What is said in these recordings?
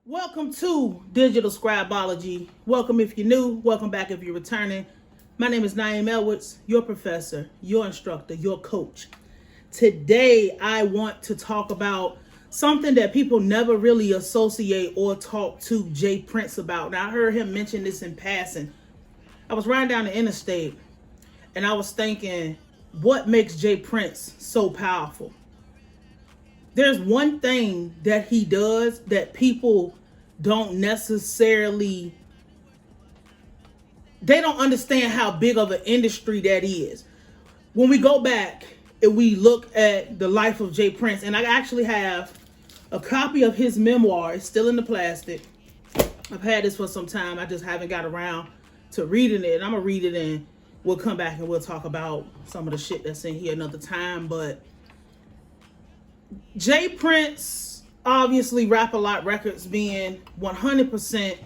Welcome to Digital Scribeology. Welcome if you're new. Welcome back if you're returning. My name is Nayim, your professor, your instructor, your coach. Today, I want to talk about something that people never really associate or talk to Jay Prince about. Now, I heard him mention this in passing. I was riding down the interstate, and I was thinking, what makes Jay Prince so powerful? There's one thing that he does that people don't necessarily, they don't understand how big of an industry that is. When we go back and we look at the life of Jay Prince, and I actually have a copy of his memoir. It's still in the plastic. I've had this for some time. I just haven't got around to reading it. I'm going to read it and we'll come back and we'll talk about some of the shit that's in here another time. But Jay Prince, obviously Rap-A-Lot Records being 100%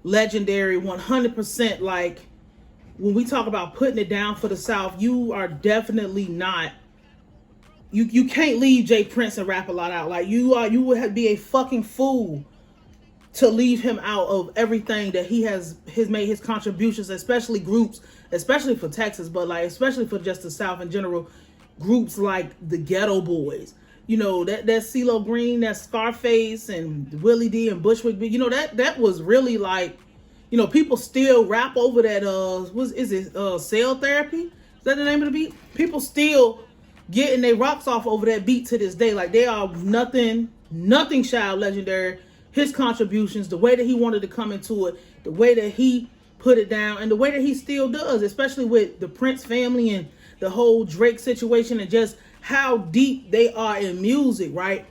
legendary, 100% like, when we talk about putting it down for the South, you are definitely not, you can't leave Jay Prince and Rap-A-Lot out. Like, you would be a fucking fool to leave him out of everything that he has made his contributions, especially groups, especially for Texas, but like especially for just the South in general, groups like the Ghetto Boys. You know, that CeeLo Green, that Scarface, and Willie D and Bushwick, you know, that was really like, you know, people still rap over that, Cell Therapy? Is that the name of the beat? People still getting their rocks off over that beat to this day. Like, they are nothing shy of legendary. His contributions, the way that he wanted to come into it, the way that he put it down, and the way that he still does, especially with the Prince family and the whole Drake situation and just how deep they are in music, right?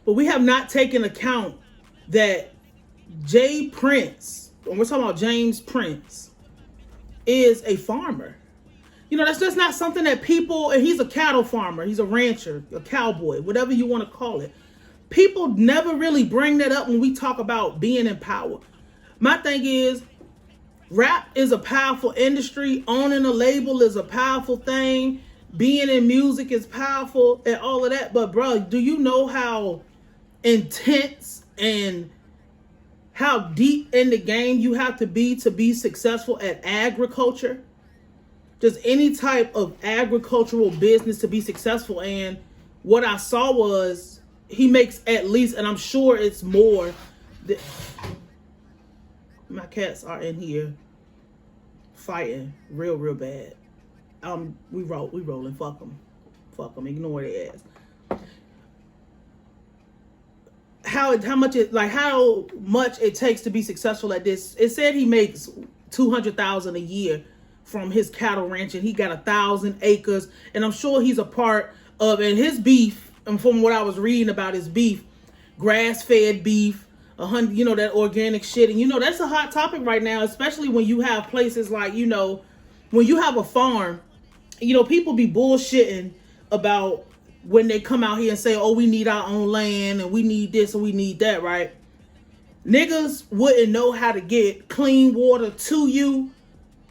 But we have not taken account that Jay Prince, when we're talking about James Prince, is a farmer. You know, that's just not something that people, and he's a cattle farmer, he's a rancher, a cowboy, whatever you want to call it. People never really bring that up when we talk about being in power. My thing is, rap is a powerful industry. Owning a label is a powerful thing. Being in music is powerful and all of that. But bro, do you know how intense and how deep in the game you have to be successful at agriculture? Just any type of agricultural business to be successful. And what I saw was he makes at least, and I'm sure it's more. My cats are in here fighting real bad. We rolling. Fuck them. Ignore their ass. How much it takes to be successful at this. It said he makes $200,000 a year from his cattle ranch, and he got 1,000 acres. And I'm sure he's a part of, and his beef, and from what I was reading about his beef, grass-fed beef, you know, that organic shit. And you know, that's a hot topic right now, especially when you have places like, you know, when you have a farm. You know, people be bullshitting about when they come out here and say, oh, we need our own land and we need this and we need that, right? Niggas wouldn't know how to get clean water to you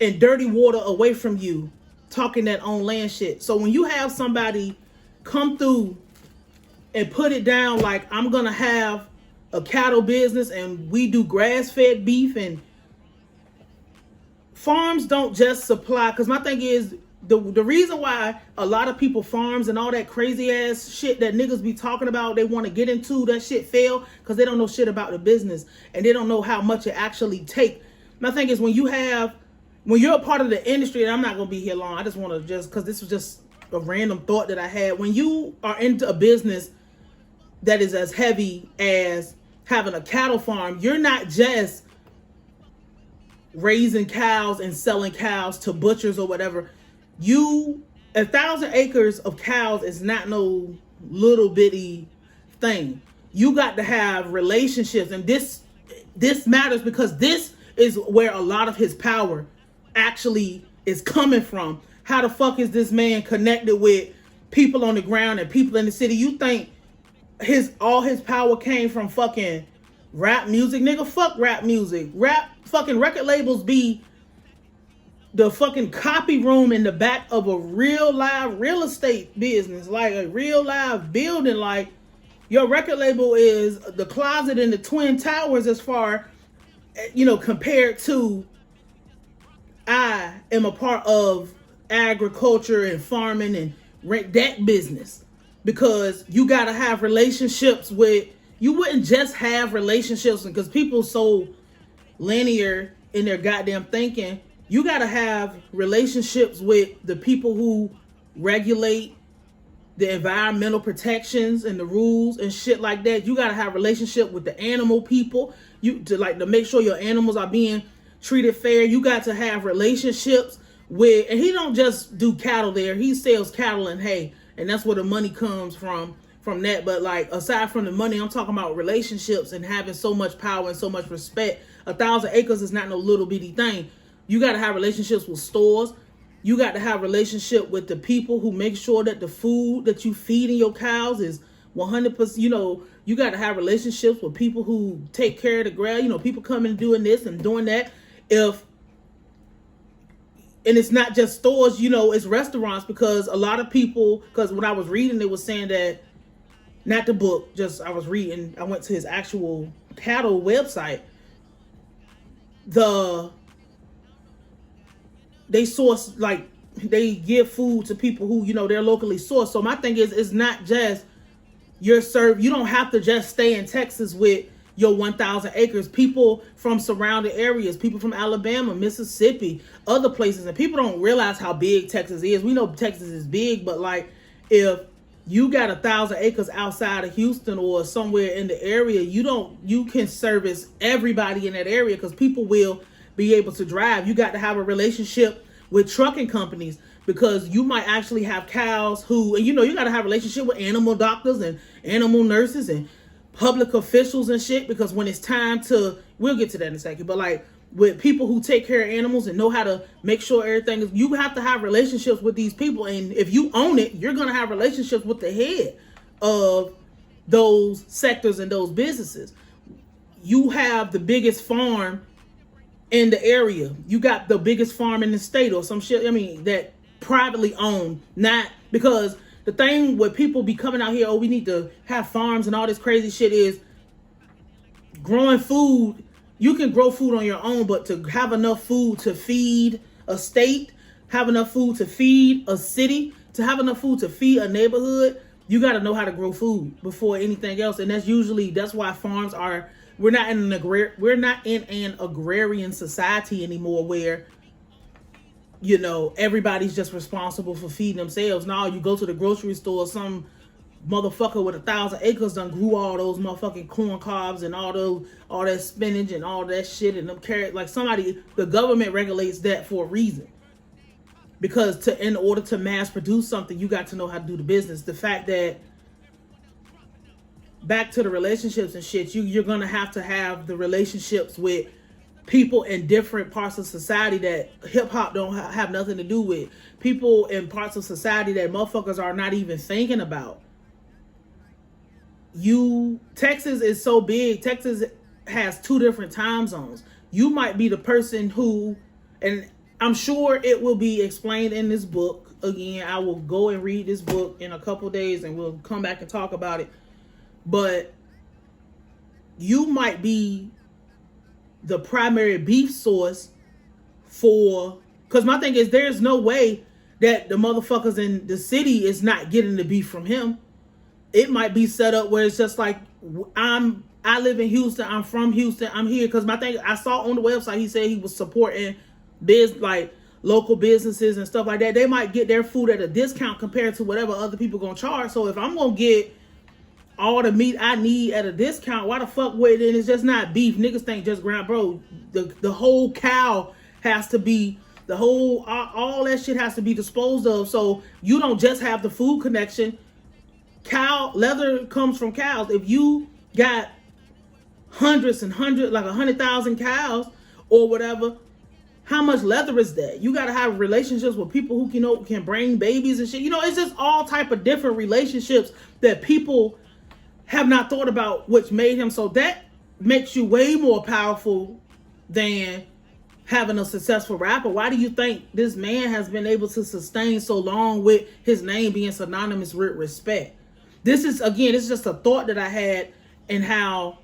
and dirty water away from you talking that own land shit. So when you have somebody come through and put it down like, I'm going to have a cattle business and we do grass-fed beef, and farms don't just supply, because my thing is, the reason why a lot of people farms and all that crazy ass shit that niggas be talking about, they want to get into, that shit fail because they don't know shit about the business and they don't know how much it actually take. My thing is, when you're a part of the industry, and I'm not going to be here long, I just want to because this was just a random thought that I had. When you are into a business that is as heavy as having a cattle farm, you're not just raising cows and selling cows to butchers or whatever. 1,000 acres of cows is not no little bitty thing. You got to have relationships, and this matters because this is where a lot of his power actually is coming from. How the fuck is this man connected with people on the ground and people in the city? You think all his power came from fucking rap music? Nigga, fuck rap music. Rap fucking record labels be the fucking copy room in the back of a real live real estate business, like a real live building. Like, Your record label is the closet in the Twin Towers as far, compared to I am a part of agriculture and farming and rent that business. Because you got to have relationships with, you wouldn't just have relationships because people so linear in their goddamn thinking. You got to have relationships with the people who regulate the environmental protections and the rules and shit like that. You got to have a relationship with the animal people, to make sure your animals are being treated fair. You got to have relationships with, and he don't just do cattle there. He sells cattle and hay, and that's where the money comes from that. But like, aside from the money, I'm talking about relationships and having so much power and so much respect. 1,000 acres is not no little bitty thing. You got to have relationships with stores. You got to have relationship with the people who make sure that the food that you feed in your cows is 100%. You got to have relationships with people who take care of the grass. People coming and doing this and doing that. And it's not just stores, it's restaurants, because a lot of people, because when I was reading, they were saying that, not the book, just I was reading, I went to his actual cattle website. They source, like, they give food to people who, they're locally sourced. So my thing is, it's not just you don't have to just stay in Texas with your 1,000 acres. People from surrounding areas, people from Alabama, Mississippi, other places, and people don't realize how big Texas is. We know Texas is big, but like, if you got 1,000 acres outside of Houston or somewhere in the area, you can service everybody in that area, because people will be able to drive. You got to have a relationship with trucking companies, because you might actually have cows who, and you got to have a relationship with animal doctors and animal nurses and public officials and shit, because when it's time to, we'll get to that in a second, but like with people who take care of animals and know how to make sure everything is, you have to have relationships with these people. And if you own it, you're going to have relationships with the head of those sectors and those businesses. You have the biggest farm in the area. You got the biggest farm in the state or some shit. That privately owned, not because the thing with people be coming out here, we need to have farms and all this crazy shit, is growing food. You can grow food on your own, but to have enough food to feed a state, have enough food to feed a city, to have enough food to feed a neighborhood, you got to know how to grow food before anything else. And that's why farms are, we're not in an agrarian society anymore where, everybody's just responsible for feeding themselves. Now you go to the grocery store, some motherfucker with 1,000 acres done grew all those motherfucking corn cobs and all that spinach and all that shit and them carrots. Like, the government regulates that for a reason, because in order to mass produce something, you got to know how to do the business. The fact that, back to the relationships and shit, you're gonna have to have the relationships with people in different parts of society that hip-hop don't have nothing to do with, people in parts of society that motherfuckers are not even thinking about. Texas is so big. Texas has 2 different time zones. You might be the person who, and I'm sure it will be explained in this book. Again, I will go and read this book in a couple days and we'll come back and talk about it. But you might be the primary beef source because my thing is, there's no way that the motherfuckers in the city is not getting the beef from him. It might be set up where it's just like, I live in Houston, I'm from Houston, I'm here. Because my thing, I saw on the website, he said he was supporting local businesses and stuff like that. They might get their food at a discount compared to whatever other people gonna charge. So if I'm gonna get all the meat I need at a discount, why the fuck would it? It's just not beef. Niggas think just ground, bro. The whole cow has to be, all that shit has to be disposed of. So you don't just have the food connection. Cow leather comes from cows. If you got hundreds and hundreds, like 100,000 cows or whatever, how much leather is that? You got to have relationships with people who can bring babies and shit. It's just all type of different relationships that people have not thought about, which made him. So that makes you way more powerful than having a successful rapper. Why do you think this man has been able to sustain so long with his name being synonymous with respect? This is, again, it's just a thought that I had, and how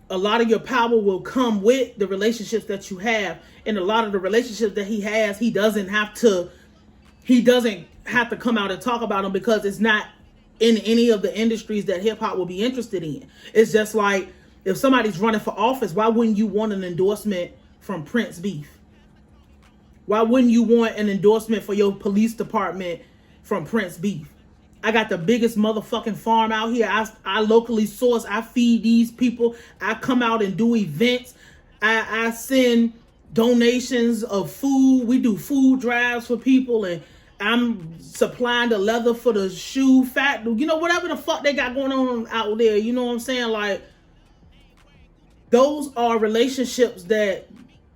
a lot of your power will come with the relationships that you have. And a lot of the relationships that he has, he doesn't have to come out and talk about them, because it's not in any of the industries that hip hop will be interested in. It's just like, if somebody's running for office, why wouldn't you want an endorsement from Prince Beef? Why wouldn't you want an endorsement for your police department from Prince Beef? I got the biggest motherfucking farm out here. I locally source. I feed these people. I come out and do events. I send donations of food. We do food drives for people, and I'm supplying the leather for the shoe factory. You know, whatever the fuck they got going on out there. You know what I'm saying? Like, those are relationships that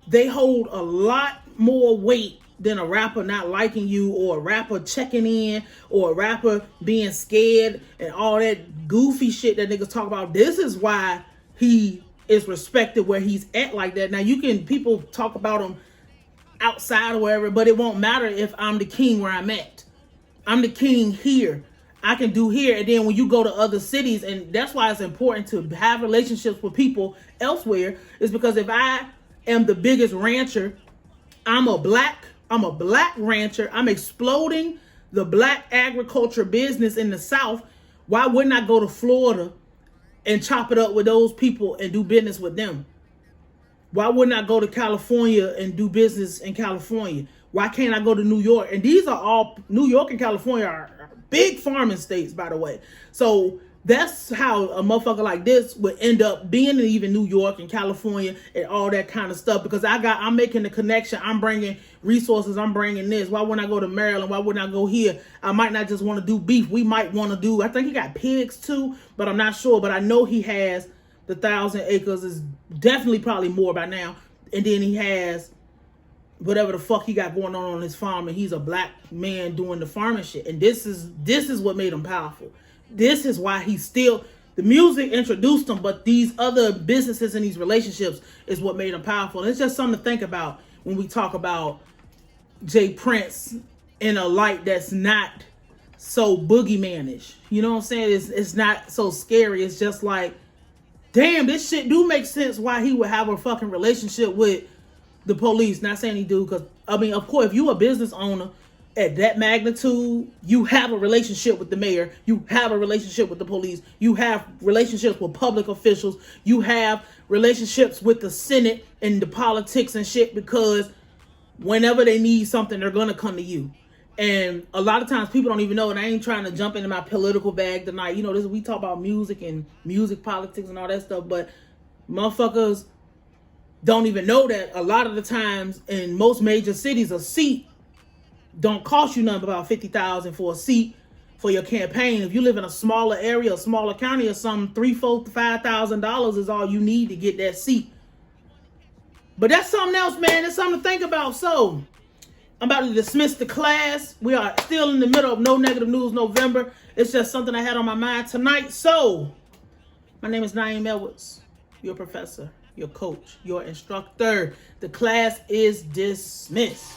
they hold a lot more weight than a rapper not liking you, or a rapper checking in, or a rapper being scared, and all that goofy shit that niggas talk about. This is why he is respected where he's at like that. Now, people talk about him outside or wherever, but it won't matter if I'm the king where I'm at. I'm the king here. I can do here. And then when you go to other cities, and that's why it's important to have relationships with people elsewhere, is because if I am the biggest rancher, I'm a black rancher, I'm exploding the black agriculture business in the South. Why wouldn't I go to Florida and chop it up with those people and do business with them? Why wouldn't I go to California and do business in California? Why can't I go to New York? And these are all, New York and California are big farming states, by the way. So that's how a motherfucker like this would end up being in even New York and California and all that kind of stuff, because I'm making the connection. I'm bringing resources. I'm bringing this. Why wouldn't I go to Maryland? Why wouldn't I go here? I might not just want to do beef. We might want to do, I think he got pigs too, but I'm not sure. But I know he has the 1,000 acres, is definitely probably more by now. And then he has whatever the fuck he got going on his farm, and he's a black man doing the farming shit. And this is what made him powerful. This is why he's still, the music introduced him, but these other businesses and these relationships is what made him powerful. And it's just something to think about when we talk about Jay Prince in a light that's not so boogeyman-ish. You know what I'm saying? It's not so scary. It's just like, damn, this shit do make sense why he would have a fucking relationship with the police. Not saying he do, because, I mean, of course, if you a business owner at that magnitude, you have a relationship with the mayor, you have a relationship with the police, you have relationships with public officials, you have relationships with the Senate and the politics and shit, because whenever they need something, they're gonna come to you. And a lot of times people don't even know, and I ain't trying to jump into my political bag tonight. You know, we talk about music and music politics and all that stuff, but motherfuckers don't even know that a lot of the times in most major cities, a seat don't cost you nothing but about $50,000 for a seat for your campaign. If you live in a smaller area, a smaller county or something, $3,000, $4,000, $5,000 is all you need to get that seat. But that's something else, man. It's something to think about. So I'm about to dismiss the class. We are still in the middle of No Negative News November. It's just something I had on my mind tonight. So my name is Nayim Edwards, your professor, your coach, your instructor. The class is dismissed.